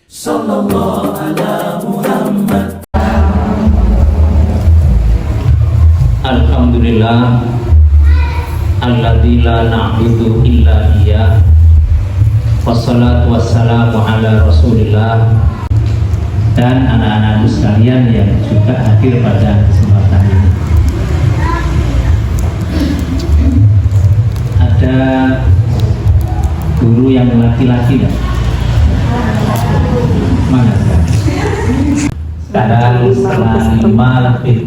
Sallallahu ala Muhammad. Alhamdulillah alladzi la na'budu illa iyyah. Wassalatu wassalamu ala Rasulillah. Dan anak-anakku sekalian yang juga hadir pada kesempatan ini. Ada guru yang laki-laki kan? Mana sekarang? Sekarang setengah 5 lebih.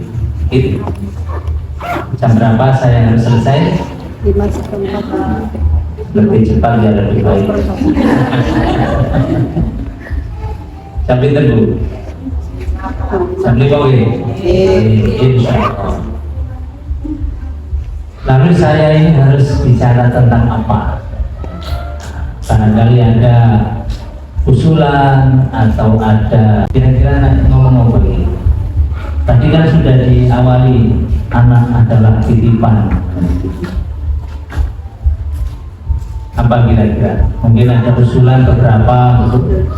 Jam berapa saya harus selesai? 5:04. Lebih cepat ya lebih baik. Jam pinter Bu? Jam 5 ya? Insya Allah. Lalu saya ini harus bicara tentang apa? Barangkali ada usulan atau ada kira-kira ngomong apa ini? Tadi kan sudah diawali, anak adalah titipan. Apa kira-kira? Mungkin ada usulan beberapa untuk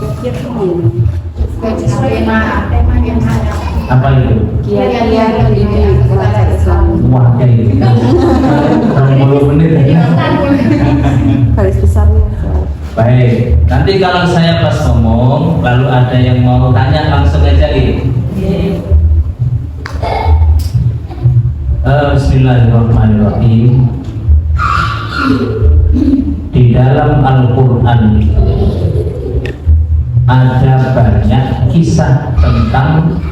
apa itu? Kiat-kiat pendidik belajar Islam. Wah, kayak gitu. 30 menit ya. Garis besarnya. Baik, nanti kalau saya pas ngomong, lalu ada yang mau tanya langsung aja gitu. Bismillahirrahmanirrahim. Di dalam Al-Quran ada banyak kisah tentang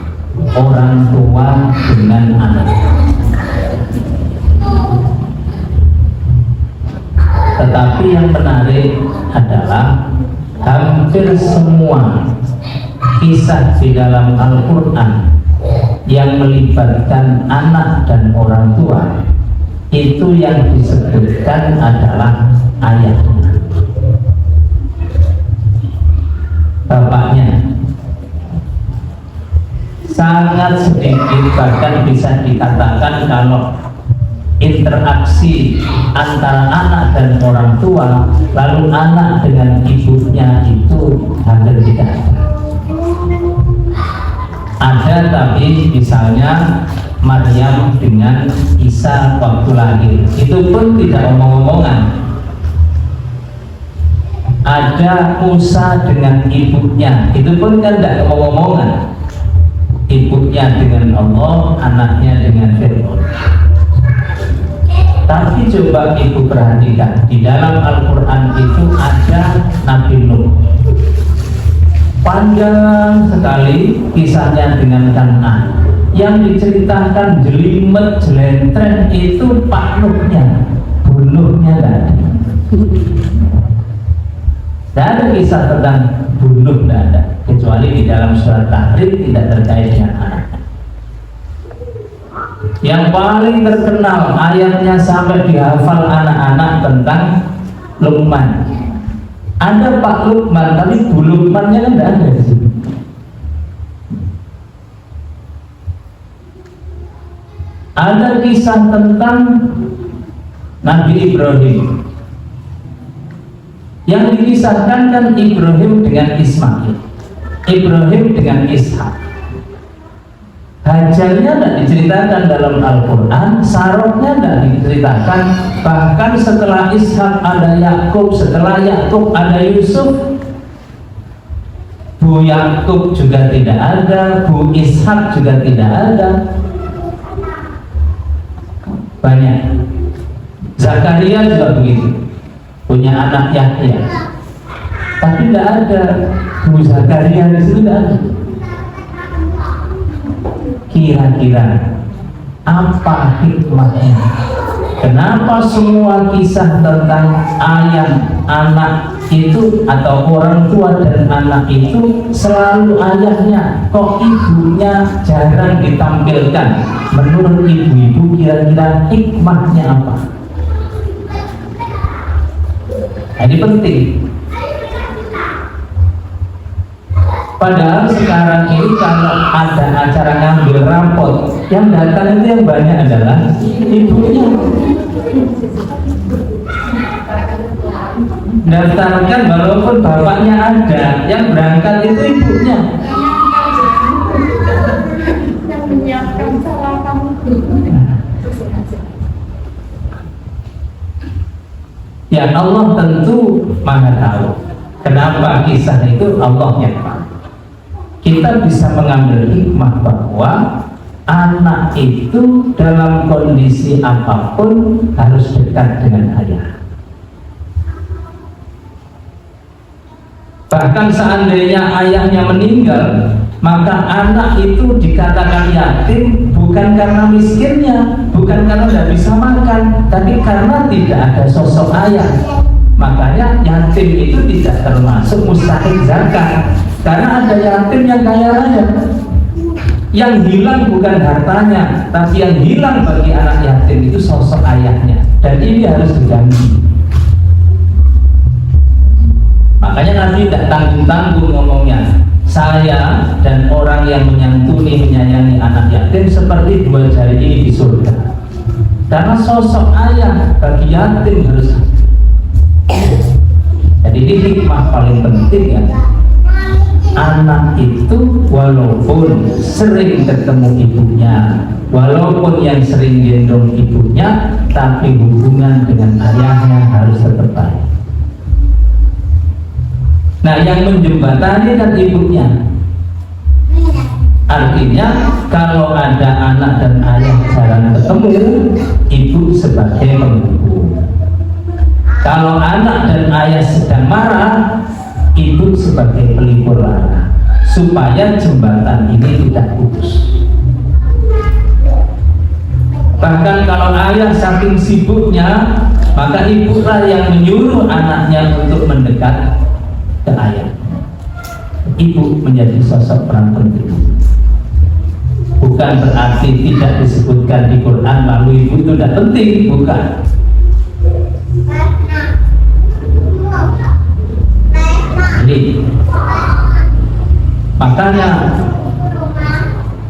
orang tua dengan anak. Tetapi yang menarik adalah hampir semua kisah di dalam Al-Quran yang melibatkan anak dan orang tua, itu yang disebutkan adalah ayahnya, bapaknya. Sangat sedikit, bahkan bisa dikatakan kalau interaksi antara anak dan orang tua, lalu anak dengan ibunya itu hampir tidak ada. Ada, tapi misalnya Maryam dengan Isa waktu lahir, itu pun tidak omong-omongan. Ada Musa dengan ibunya, itu pun kan tidak omong-omongan. Ibunya dengan Allah, anaknya dengan Fir'aun. Tapi coba ibu perhatikan, di dalam Al-Quran itu ada Nabi Nuh. Panjang sekali kisahnya dengan Kan'an. Yang diceritakan jelimet jelentren itu Pak Nuhnya, Bu Nuhnya tidak ada. Tidak ada kisah tentang Bu Nuh, tidak ada, kecuali di dalam surat Tahrim tidak terkait dengan anaknya. Yang paling terkenal ayatnya sampai dihafal anak-anak tentang Luqman. Ada Pak Luqman, tapi Bu Luqmannya kan tidak ada di sini. Ada kisah tentang Nabi Ibrahim. Yang dikisahkan kan Ibrahim dengan Ismail, Ibrahim dengan Ishak. Hajarnya tidak diceritakan dalam Al-Quran, Sarahnya tidak diceritakan. Bahkan setelah Ishak ada Yakub, setelah Yakub ada Yusuf. Bu Yakub juga tidak ada, Bu Ishak juga tidak ada. Banyak. Zakaria juga begitu, punya anak Yahya, tapi tidak ada Bu Zakaria di situ, tidak ada. Kira-kira apa hikmahnya? Kenapa semua kisah tentang ayah, anak itu atau orang tua dan anak itu selalu ayahnya, kok ibunya jarang ditampilkan? Menurut ibu-ibu kira-kira hikmahnya apa? Ini penting. Padahal sekarang ini kalau ada acara ngambil rapot, yang datang itu yang banyak adalah ibunya. Daftarkan walaupun bapaknya bapaknya ada, yang berangkat itu ibunya. Yang menyiapkan salah kamu. Ya Allah tentu Maha tahu. Kenapa kisah itu Allah yang tahu. Kita bisa mengambil hikmah bahwa anak itu dalam kondisi apapun harus dekat dengan ayah. Bahkan seandainya ayahnya meninggal, maka anak itu dikatakan yatim bukan karena miskinnya, bukan karena tidak bisa makan, tapi karena tidak ada sosok ayah. Makanya yatim itu tidak termasuk mustahik zakat, karena ada yatim yang kaya raya. Yang hilang bukan hartanya, tapi yang hilang bagi anak yatim itu sosok ayahnya, dan ini harus diganti. Makanya Nabi tidak tanggung-tanggung ngomongnya, saya dan orang yang menyantuni, menyayangi anak yatim seperti dua jari ini di surga. Karena sosok ayah bagi yatim harus. Jadi ini hikmah paling penting ya. Anak itu walaupun sering ketemu ibunya, walaupun yang sering gendong ibunya, tapi hubungan dengan ayahnya harus tetap baik. Nah, yang menjembatani kan ibunya. Artinya kalau ada anak dan ayah jarang ketemu, ibu sebagai penghubung. Kalau anak dan ayah sedang marah, ibu sebagai pelipur lara, supaya jembatan ini tidak putus. Bahkan kalau ayah saking sibuknya, maka ibulah yang menyuruh anaknya untuk mendekat ke ayah. Ibu menjadi sosok peran penting. Bukan berarti tidak disebutkan di Quran lalu ibu itu tidak penting, bukan. Jadi, makanya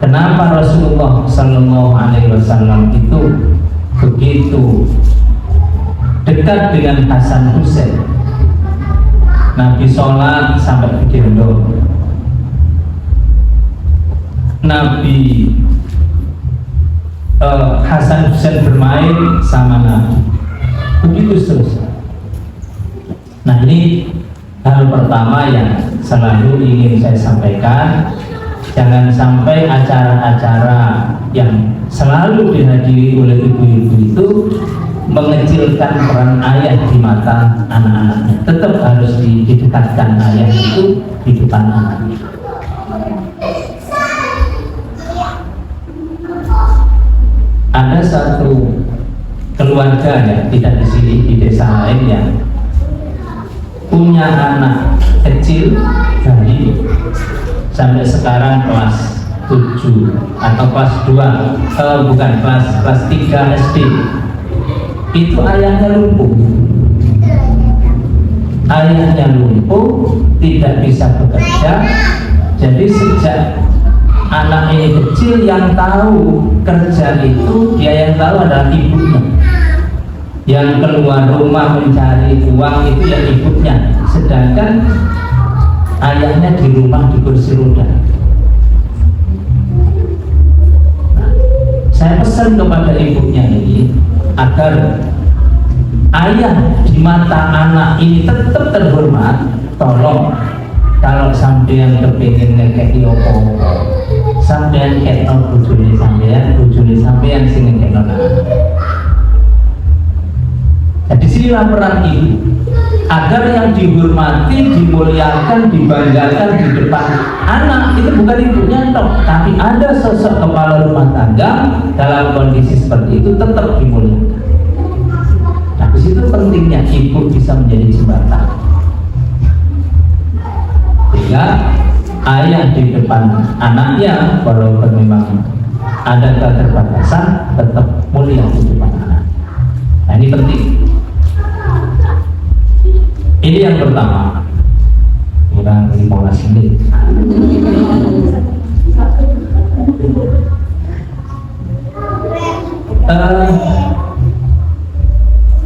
kenapa Rasulullah Sallallahu Alaihi Wasallam itu begitu dekat dengan Hasan Husain. Nabi sholat sampai digendong. Nabi Hasan Husain bermain sama Nabi. Begitu seterusnya. Nah, ini hal pertama yang selalu ingin saya sampaikan. Jangan sampai acara-acara yang selalu dihadiri oleh ibu-ibu itu mengecilkan peran ayah di mata anak-anaknya. Tetap harus didekatkan ayah itu di depan anaknya. Ada satu keluarga ya, tidak di sini, di desa lain ya, punya anak kecil dari sampai sekarang kelas 7 atau kelas 2, bukan kelas 3 SD. Itu ayahnya lumpuh. Ayahnya lumpuh, tidak bisa bekerja. Jadi sejak anak ini kecil, yang tahu kerja itu, dia yang tahu adalah ibunya. Yang keluar rumah mencari uang itu ya ibunya. Sedangkan ayahnya di rumah di kursi roda. Nah, saya pesan kepada ibunya ini agar ayah di mata anak ini tetap terhormat. Tolong kalau sampean kepingin ngekeki opo-opo, sampean kekno bojone sampean sing ngekno anak. Jadi sinilah peran ibu, agar yang dihormati, dimuliakan, dibanggakan di depan anak itu bukan ibunya toh, tapi ada sosok kepala rumah tangga dalam kondisi seperti itu tetap dimuliakan. Nah, di situ pentingnya ibu bisa menjadi jembatan, sehingga ayah di depan anaknya walaupun memang ada keterbatasan tetap mulia di depan anak. Nah, ini penting. Ini yang pertama. Kurang 15 menit.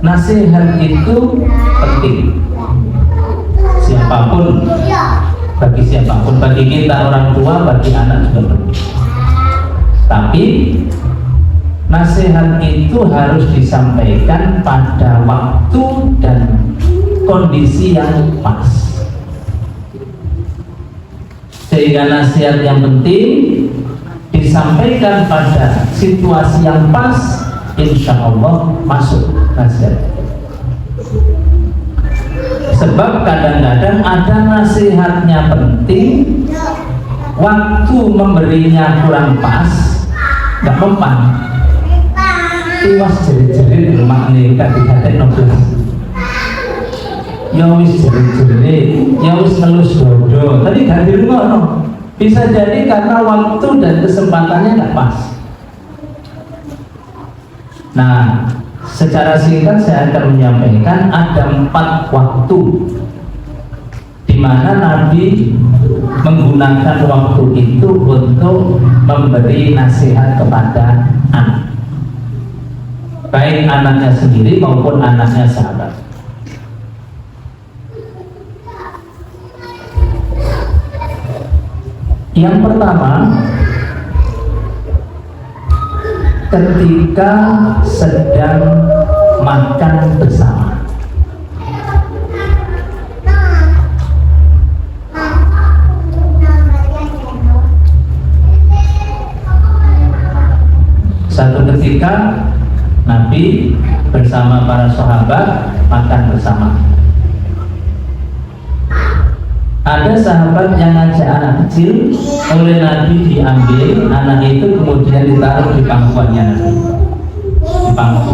Nasihat itu penting. Siapa siapapun, bagi kita orang tua, bagi anak juga penting. Tapi nasihat itu harus disampaikan pada waktu dan kondisi yang pas, sehingga nasihat yang penting disampaikan pada situasi yang pas, insya Allah masuk nasihat. Sebab kadang-kadang ada nasihatnya penting, waktu memberinya kurang pas, nggak mempan. Tiwas jeri-jeri di rumah ini kadang-kadang nobel. Ya wis jeri-jeri, ya wis ngelus dodo. Tadi gak di rumah no. Bisa jadi karena waktu dan kesempatannya nggak pas. Nah, secara singkat saya akan menyampaikan ada 4 waktu di mana Nabi menggunakan waktu itu untuk memberi nasihat kepada anak, baik anaknya sendiri maupun anaknya sahabat. Yang pertama, ketika sedang makan bersama. Satu ketika Nabi bersama para sahabat makan bersama. Ada sahabat yang ngajak anak kecil, oleh Nabi diambil, anak itu kemudian ditaruh di pangkuannya Nabi, di pangku.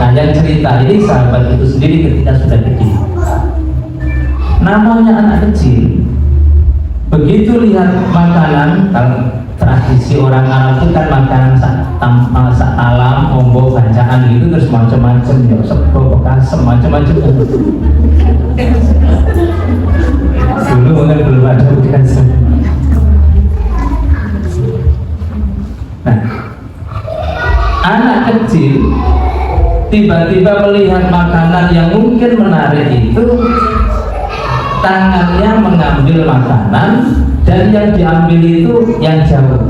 Nah, yang cerita ini sahabat itu sendiri ketika sudah gede. Namanya anak kecil, begitu lihat makanan, kalau tradisi orang Arab itu kan makanan sak alam, ombo, bacaan gitu, terus macam-macam, ya sebo, bekasem, macam-macam. Dulu mungkin belum ada bekasem. Nah, anak kecil tiba-tiba melihat makanan yang mungkin menarik itu, tangannya mengambil makanan, dan yang diambil itu yang jauh.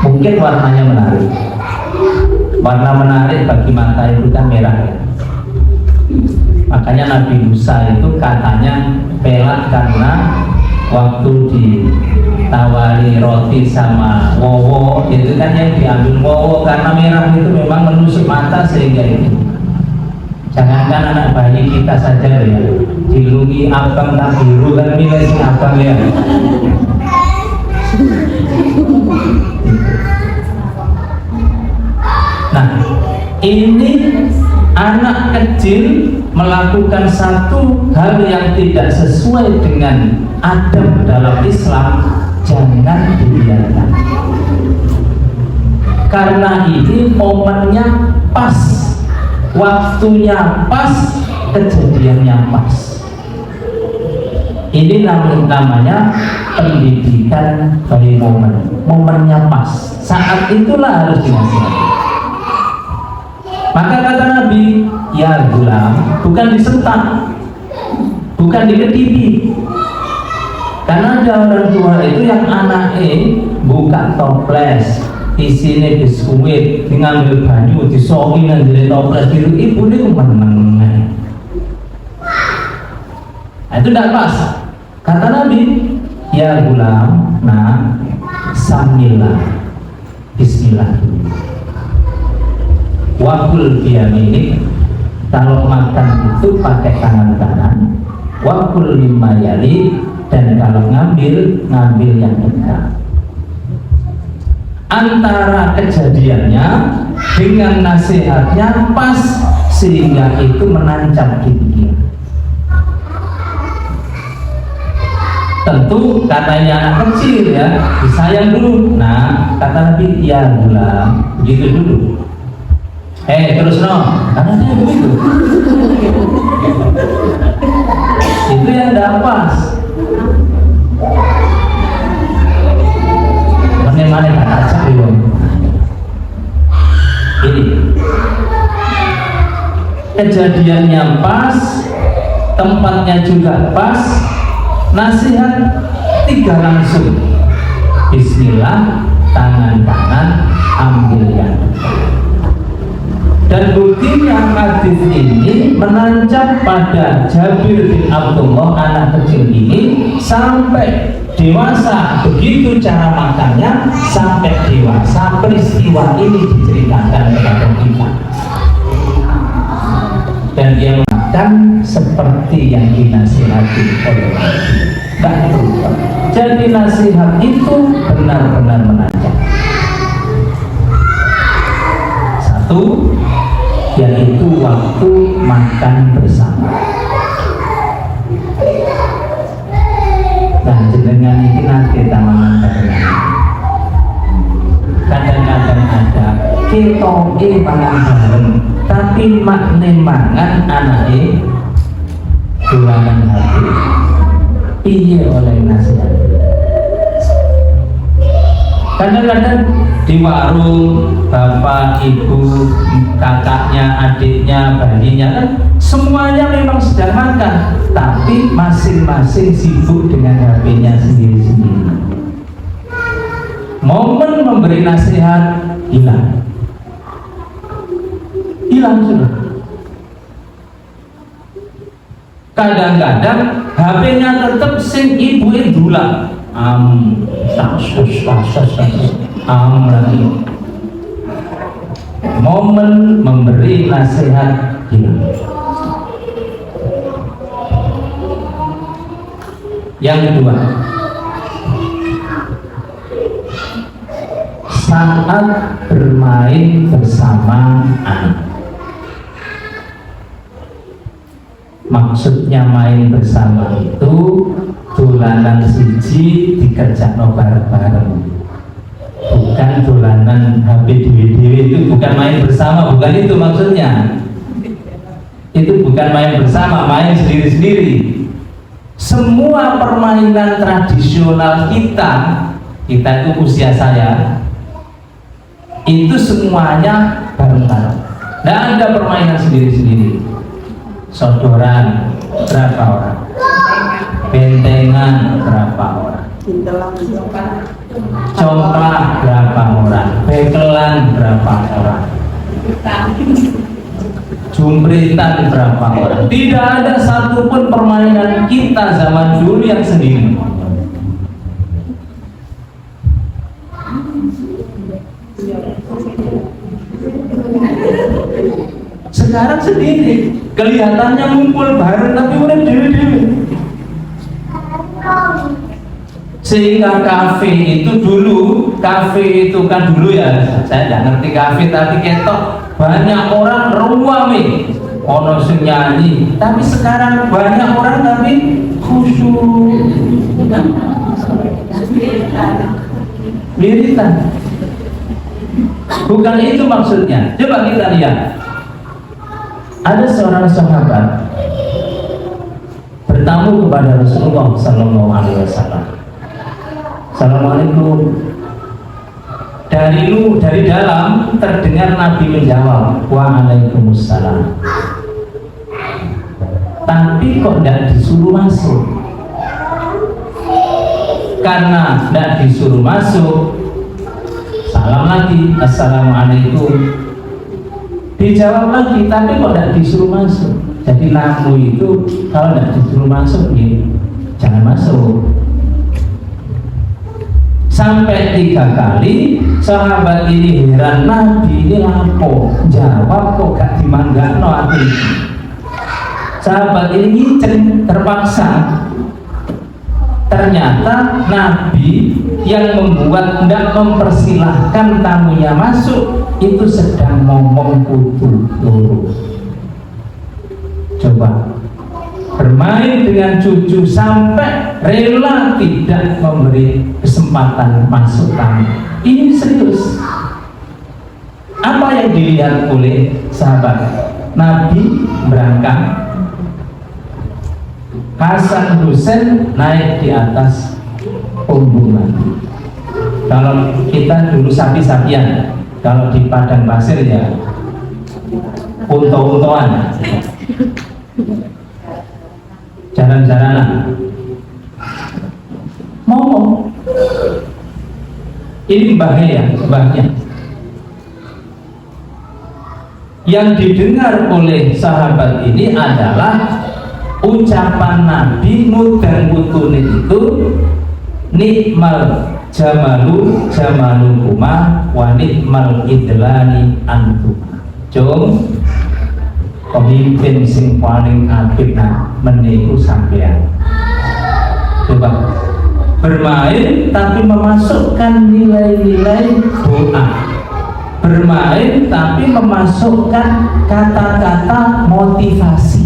Mungkin warnanya menarik. Warna menarik bagi mata itu kan merah ya. Makanya Nabi Musa itu katanya pelat karena waktu ditawari roti sama wowo itu kan yang diambil wowo karena merah itu memang menusuk mata sehingga itu. Jangankan anak bayi kita saja ya, dilungi abang tak biru kan milih si abang ya. Nah, ini anak kecil melakukan satu hal yang tidak sesuai dengan adab dalam Islam, jangan dibiarkan. Karena ini momennya pas, waktunya pas, kejadiannya pas. Ini namanya pendidikan by momen. Momennya pas, saat itulah harus dinasihati. Maka kata Nabi, ya gulam, bukan disentak, bukan dikediri. Karena ada orang tua itu yang anaknya buka toples, isinya biskuit, ngambil banyu, disoki ngambil toples biru, ibu ini meneng. Nah, itu tidak pas. Kata Nabi, ya gulam, nah, samillah, bismillah. Wakul biyaminik, kalau makan itu pakai tangan kanan. Wakul lima yali, dan kalau ngambil yang dekat. Antara kejadiannya dengan nasihatnya pas, sehingga itu menancap di pikiran. Tentu katanya anak kecil ya, disayang dulu. Nah, kata Nabi, ya gulam, begitu dulu. Terus no, karena dia begitu. Itu yang tidak pas. Mana kata acak belum. Ini kejadiannya pas, tempatnya juga pas. Nasihat 3 langsung. Bismillah, tangan kanan ambil yang depan. Dan buktinya hadis ini menancap pada Jabir bin Abdullah, anak kecil ini sampai dewasa. Begitu cara makannya sampai dewasa. Peristiwa ini diceritakan kepada kita. Dan dia makan seperti yang dinasihati oleh Nabi. Tak berubah. Jadi nasihat itu benar-benar menancap. Satu, yaitu waktu makan bersama. Nah, jenengan ini nanti taman kadang-kadang ada ketoke mangan bareng, tapi makne mangan anake dolanan hati. Piye oleh nasihat? Kadang-kadang di warung, bapak, ibu, kakaknya, adiknya, bayinya kan semuanya memang sedang makan, tapi masing-masing sibuk dengan HP-nya sendiri-sendiri. Momen memberi nasihat hilang sudah. Kadang-kadang HP-nya tetap sing ibu dulang. Lagi. Momen memberi nasihat hilang. Yang kedua, saat bermain bersama anak. Maksudnya main bersama itu dolanan siji dikerjakno bareng-bareng, bukan dolanan HP dewe-dewe. Itu bukan main bersama, bukan itu maksudnya. Itu bukan main bersama, main sendiri-sendiri. Semua permainan tradisional kita itu usia saya, itu semuanya bareng-bareng. Tidak ada permainan sendiri-sendiri. Sodoran berapa orang? Bentengan berapa orang? Congklak berapa orang? Bekelan berapa orang? Jumpritan berapa orang? Tidak ada satupun permainan kita zaman dulu yang sendiri. Sekarang sendiri, kelihatannya ngumpul bareng tapi udah dewe-dewe. Sehingga kafe itu kan dulu ya, saya tidak ngerti kafe, tapi ketok banyak orang ruame, ono sing nyanyi. Tapi sekarang banyak orang tapi khusyuk, wiritan. Bukan itu maksudnya. Coba kita lihat. Ada seorang sahabat bertamu kepada Rasulullah Sallallahu Alaihi Wasallam. Assalamualaikum. Dari dalam terdengar Nabi menjawab, Waalaikumsalam. Tapi kok tidak disuruh masuk? Karena tidak disuruh masuk, salam lagi, Assalamualaikum. Dijawab lagi, tapi kok tidak disuruh masuk. Jadi namu itu kalau tidak disuruh masuk, ya, jangan masuk. Sampai 3 kali sahabat ini heran, Nabi ini lapo jawab kok gak dimanggano hati. Sahabat ini ngicen, terpaksa. Ternyata Nabi yang membuat tidak mempersilahkan tamunya masuk itu sedang ngomong kudu loro. Coba bermain dengan cucu sampai rela tidak memberi kesempatan masuk tamu. Ini serius. Apa yang dilihat oleh sahabat? Nabi berangkat, Hasan Husain naik di atas punggung Nabi. Kalau kita dulu sapi-sapian, kalau di padang pasir ya unta-untaan. jalan-jalanan, ngomong. Ini bahaya, bahaya. Yang didengar oleh sahabat ini adalah ucapan Nabi mudang putune itu, nikmal jamalu jamalukuma wa nikmal idlani antuma. Jom pemimpin sing paling apik meniku sampean. Coba bermain tapi memasukkan nilai-nilai doa, bermain tapi memasukkan kata-kata motivasi.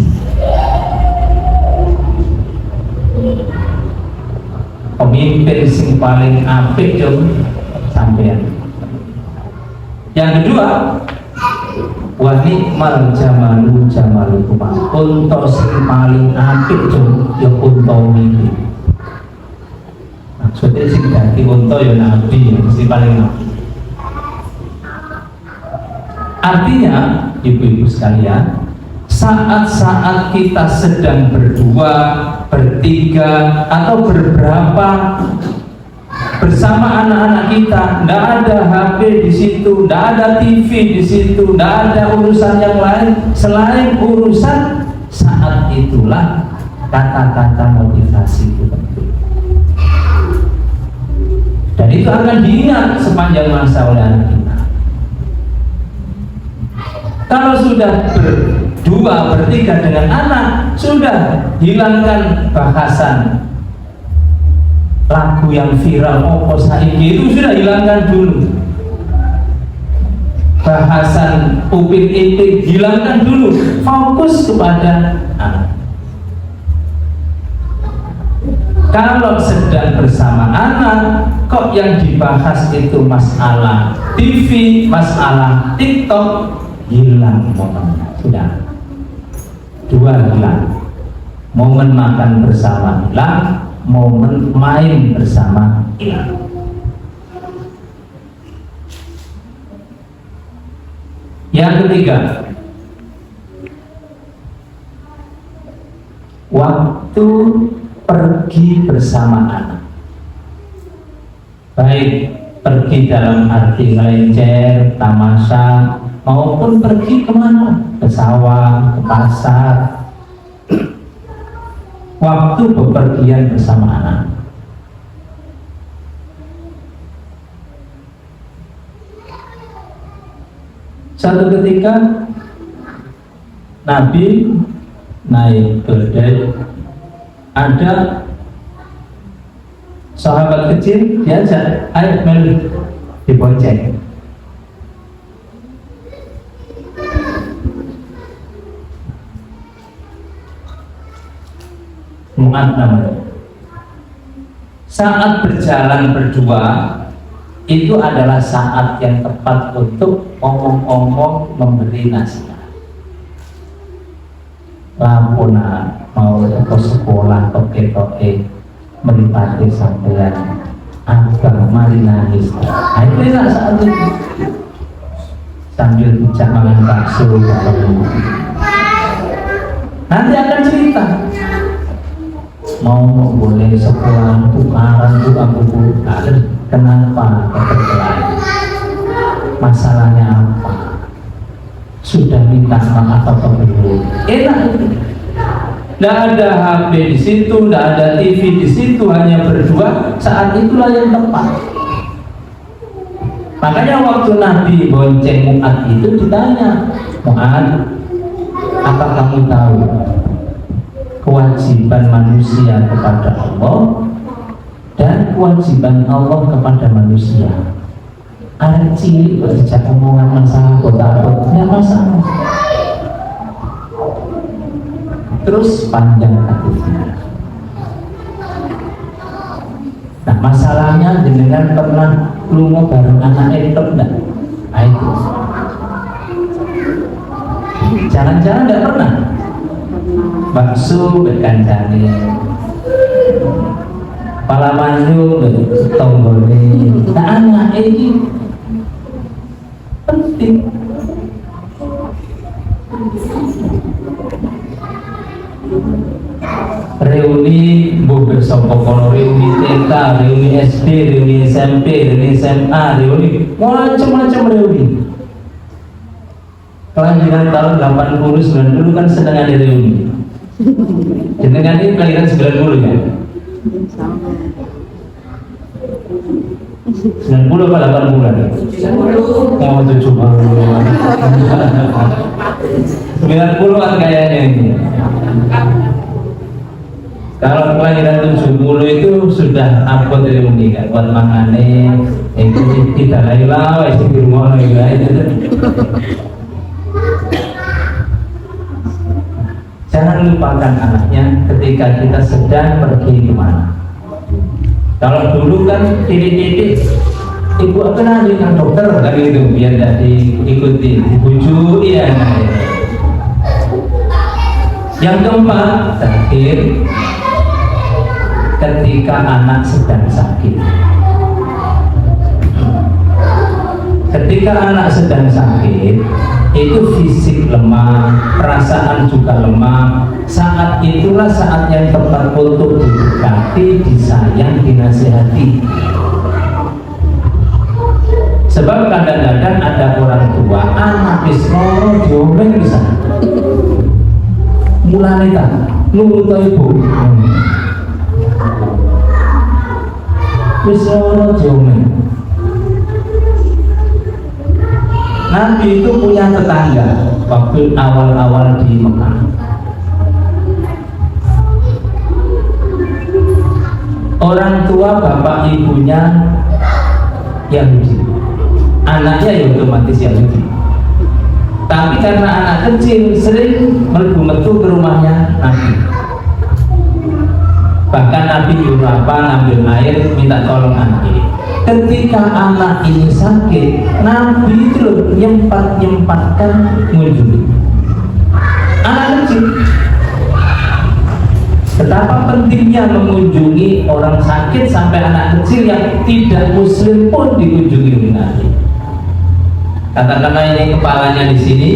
Pemimpin sing paling apik jom sampean. Yang kedua, wa nikmal jamalu jamalukuma, untuk sing paling apik jom ya unta iki. Maksudnya sing dadi unta ya nabi, sing paling apik. Artinya, ibu-ibu sekalian, saat-saat kita sedang berdua, bertiga, atau berberapa bersama anak-anak kita, tidak ada HP di situ, tidak ada TV di situ, tidak ada urusan yang lain selain urusan, saat itulah kata-kata motivasi itu penting. Dan itu akan diingat sepanjang masa oleh anak kita. Kalau sudah berdua, bertiga dengan anak, sudah hilangkan bahasan lagu yang viral opo saiki, itu sudah hilangkan dulu. Bahasan upin ipin hilangkan dulu, fokus kepada anak. Kalau sedang bersama anak, kok yang dibahas itu masalah TV, masalah TikTok, hilang momennya. Sudah dua hilang, momen makan bersama hilang, momen main bersama hilang. Yang ketiga, waktu pergi bersama anak, baik pergi dalam arti ngelencer, tamasya, maupun pergi kemana, ke sawah, ke pasar. Waktu bepergian bersama anak, satu ketika Nabi naik keledai, ada sahabat kecil diajak, ayo melu, dibonceng. Mu'ad namanya. Saat berjalan berdua itu adalah saat yang tepat untuk omong-omong, memberi nasihat. Lampuna mau ke sekolah toke-toke meripati sampeyan abang mari nangis. Itu saat itu sambil bijak makan bakso. Nanti akan cerita, mau boleh sekolah tukaran tuh aku bukan, kenapa keterkelain, masalahnya apa, sudah minta maaf atau belum. Enak itu, tidak ada HP di situ, tidak ada TV di situ, hanya berdua. Saat itulah yang tepat. Makanya waktu Nabi bonceng Mu'ad itu ditanya, Mu'ad, apa kamu tahu kewajiban manusia kepada Allah dan kewajiban Allah kepada manusia? Anak cilik berbicara omongan masalah kota-kotanya masalah. Terus panjang hadisnya. Nah, masalahnya dengan pernah lunga bareng anak itu enggak? Nah, itu jalan-jalan enggak pernah. Bakso berkancane, palamandu bertonggone. Nah, anak ini penting. reuni bersama reuni TK, reuni SD, reuni SMP, reuni SMA, reuni macam-macam reuni. Kelahiran tahun 80 90 kan sedang ada reuni. Jenengan ini kelahiran 90 ya? 90 apa 80? Oh 70. 90-an kayaknya ini. Kalau kelahiran 70 itu sudah upload reuni kan buat mangane itu kita laila wis di rumah lagi. Jangan lupakan anaknya ketika kita sedang pergi kemana. Kalau dulu kan titik-titik ibu kenal dengan dokter lagi itu biar tidak diikuti, dibujuk ya. Yang keempat, terakhir, ketika anak sedang sakit. Ketika anak sedang sakit, itu fisik lemah, perasaan juga lemah. Saat itulah saat yang tepat untuk didekati, disayang, dinasihati. Sebab kadang-kadang ada orang tua anak ismoro diomel bisa mulai tak nurut ibu ismoro diomel. Nabi itu punya tetangga waktu awal-awal di Mekah. Orang tua bapak ibunya Yahudi, anaknya ya otomatis Yahudi. Tapi karena anak kecil sering metu ke rumahnya Nabi. Bahkan Nabi nyuruh apa, ngambil air, minta tolong anak ini. Ketika anak ini sakit, Nabi itu nyempatkan mengunjungi anak kecil. Betapa pentingnya mengunjungi orang sakit sampai anak kecil yang tidak muslim pun dikunjungi oleh Nabi. Katakanlah ini kepalanya di sini,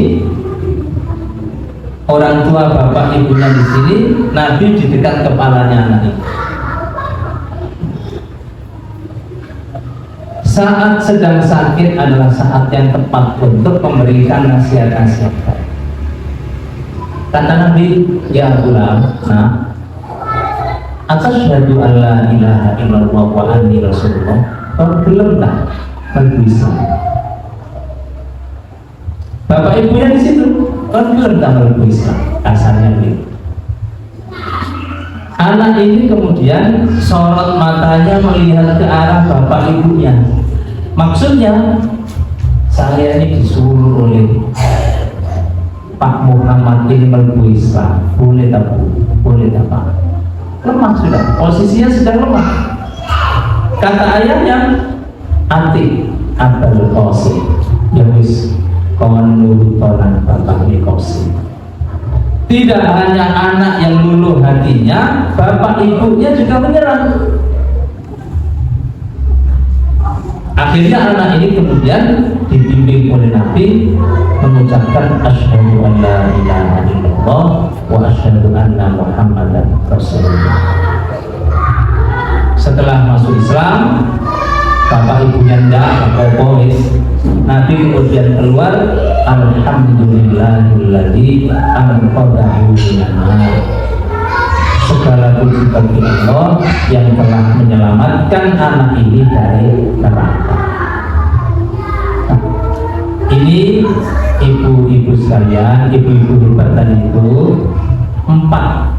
orang tua bapak ibunya di sini, Nabi di dekat kepalanya anak ini. Saat sedang sakit adalah saat yang tepat untuk memberikan nasihat-nasihat. Kata Nabi, ya gulam, nah, asyhadu an la ilaha illallah wa anni rasulullah. Kau belum tak berislam? Bapak ibunya di situ, kau belum tak berislam? Kasarnya begitu. Anak ini kemudian sorot matanya melihat ke arah bapak ibunya. Maksudnya saya ini disuruh oleh Pak Muhammad ini melbu Islam, boleh tak bu? Boleh tak Pak? Lemah sudah, posisinya sedang lemah. Kata ayahnya, anti Abdul Qasim, ya wis kawan nurut orang bapak Qasim. Tidak hanya anak yang luluh hatinya, bapak ibunya juga menyerah. Akhirnya anak ini kemudian dibimbing oleh Nabi mengucapkan asyhadu an la ilaha illallah wa asyhadu anna Muhammadan Rasulullah. Setelah masuk Islam, bapak ibunya tidak apa-apa, Nabi kemudian keluar, alhamdulillahilladzi anqadhahu minan nar. Segala puji bagi Allah yang telah menyelamatkan anak ini dari neraka. Nah, ini ibu-ibu sekalian, ibu-ibu hebat tadi itu 4.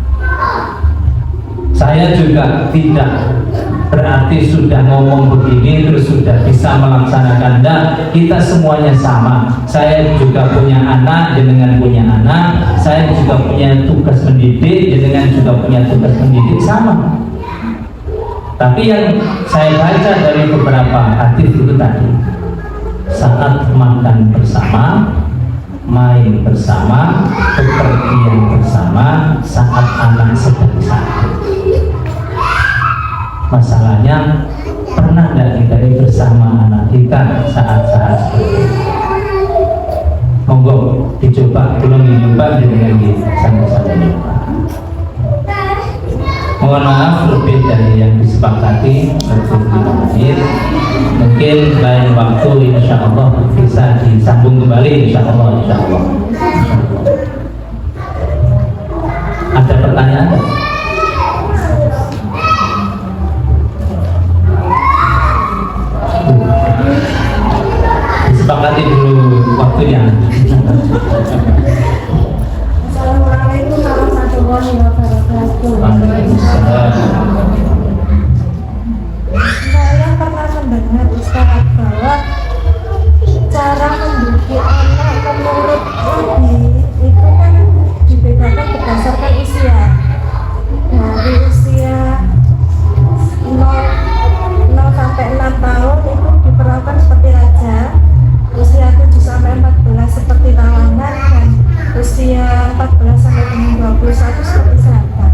Saya juga tidak berarti sudah ngomong begini terus sudah bisa melaksanakan. Nah, kita semuanya sama. Saya juga punya anak, jenengan punya anak. Saya juga punya tugas mendidik, jenengan juga punya tugas mendidik, sama. Tapi yang saya baca dari beberapa hadis itu tadi, saat makan bersama, main bersama, bepergian bersama, saat anak sedang sakit. Masalahnya, pernah nggak kita bersama anak kita saat-saat seperti itu? Monggo dicoba, belum dicoba dengan sama-sama nyoba. Mohon maaf lebih dari yang disepakati mungkin lain waktu insya Allah bisa disambung kembali insya Allah. Ada pertanyaan? Disepakati dulu waktunya. Assalamualaikum warahmatullahi wabarakatuh. Saya pernah mendengar Ustaz bahwa cara mendidik anak menurut Nabi itu kan dibedakan berdasarkan usia. Dari usia 0 sampai 6 tahun itu diperlakukan seperti raja, usia 7 sampai 14 seperti tawanan, dan usia 14 sampai dengan 21 seperti sahabat.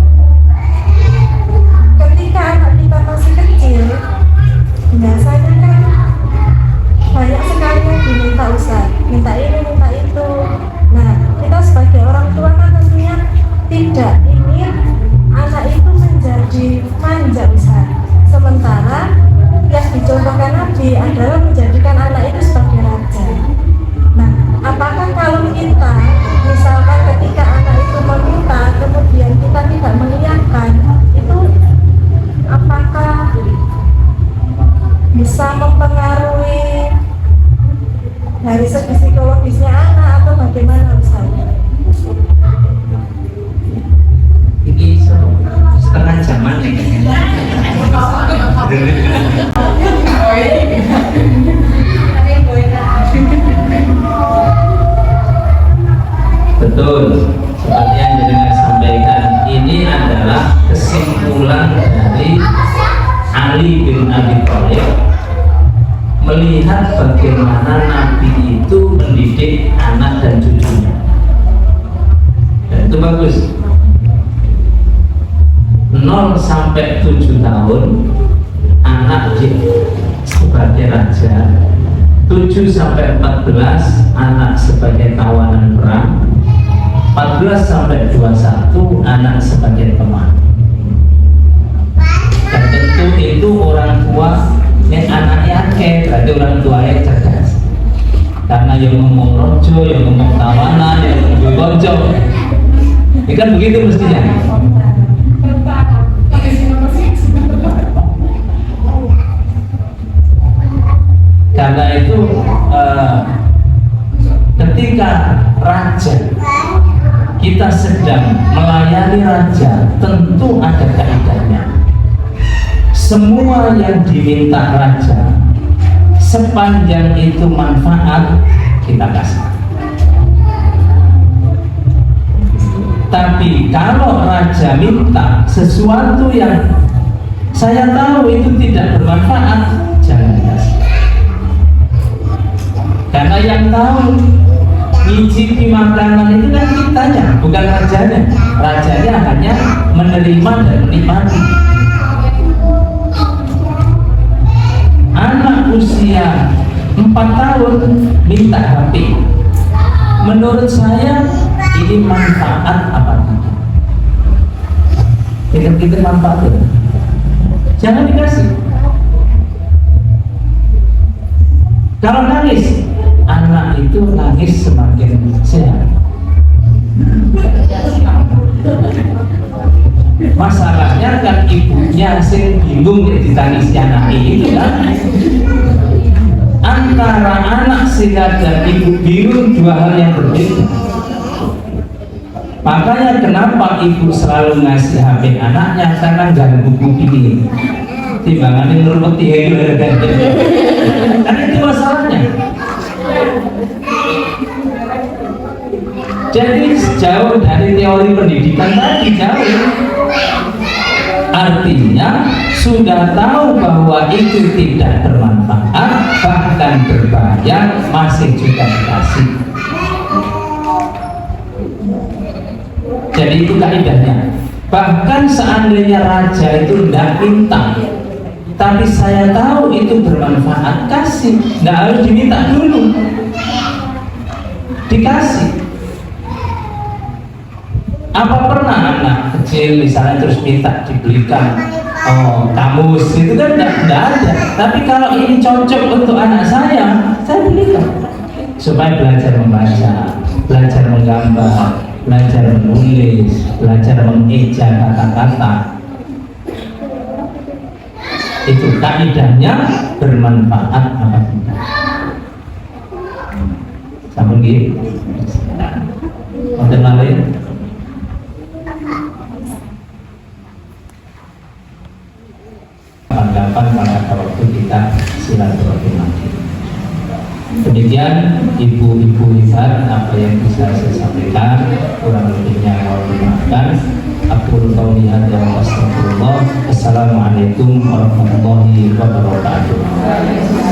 Ketika anak kita masih kecil, biasanya kan banyak sekali yang diminta Ustaz, minta ini, minta itu. Nah, kita sebagai orang tua kan tentunya tidak ingin anak itu menjadi manja Ustaz. Sementara yang dicontohkan Nabi adalah menjadikan anak itu sebagai raja. Nah, apakah kalau kita misalkan ketika anak itu meminta kemudian kita tidak mengiyakan, itu apakah bisa mempengaruhi dari segi psikologisnya anak atau bagaimana Ustaz? Ini setengah jaman nih. Betul, seperti yang jenengan sampaikan, ini adalah kesimpulan dari Ali bin Abi Thalib melihat bagaimana Nabi itu mendidik anak dan cucunya. Dan itu bagus. 0 sampai 7 tahun anak sebagai raja, 7 sampai 14 anak sebagai tawanan perang, 14 sampai 21 anak sebagai teman. Dan tentu itu orang tua yang anaknya akeh, berarti orang tua yang cerdas. Karena yang ngomong rojo, yang ngomong tawanan, yang ngomong konco, ini kan begitu mestinya. Karena itu ketika raja, kita sedang melayani raja, tentu ada kaidahnya. Semua yang diminta raja, sepanjang itu manfaat, kita kasih. Tapi kalau raja minta sesuatu yang saya tahu itu tidak bermanfaat, jangan kasih. Karena yang tahu ngicipi makanan itu kan kitanya, bukan rajanya. Rajanya hanya menerima dan menikmati. Anak usia 4 tahun minta HP. Menurut saya ini manfaat apa tidak? Kita manfaatnya. Jangan dikasih. Kalau nangis, anak itu nangis semakin sehat. Masalahnya kan ibunya sing bingung ditangisi anak itu kan. Antara anak sehat dan ibu bingung dua hal yang berbeda. Makanya kenapa ibu selalu ngasih HP anaknya, karena ganggu kuping. Timbangannya nurmati hehehe. Kan itu masalahnya. Jadi jauh dari teori pendidikan tadi, jauh. Artinya sudah tahu bahwa itu tidak bermanfaat, bahkan berbahaya, masih juga dikasih. Jadi itu kaidahnya. Bahkan seandainya raja itu tidak minta, tapi saya tahu itu bermanfaat, kasih. Tidak harus diminta dulu, dikasih. Apa pernah anak kecil kecil misalnya terus minta dibelikan kamus gitu kan enggak ada. Tapi kalau ini cocok untuk anak saya belikan supaya belajar membaca, belajar menggambar, belajar menulis, belajar mengeja kata-kata. Itu kaidahnya bermanfaat apa tidak. Sampun nggih. Wonten malih kapan pada waktu kita silaturahim lagi. Demikian ibu-ibu hebat apa yang bisa saya sampaikan, kurang lebihnya mohon dimaafkan. Aqulu qouli hadza wa astaghfirullah. Assalamualaikum warahmatullahi wabarakatuh.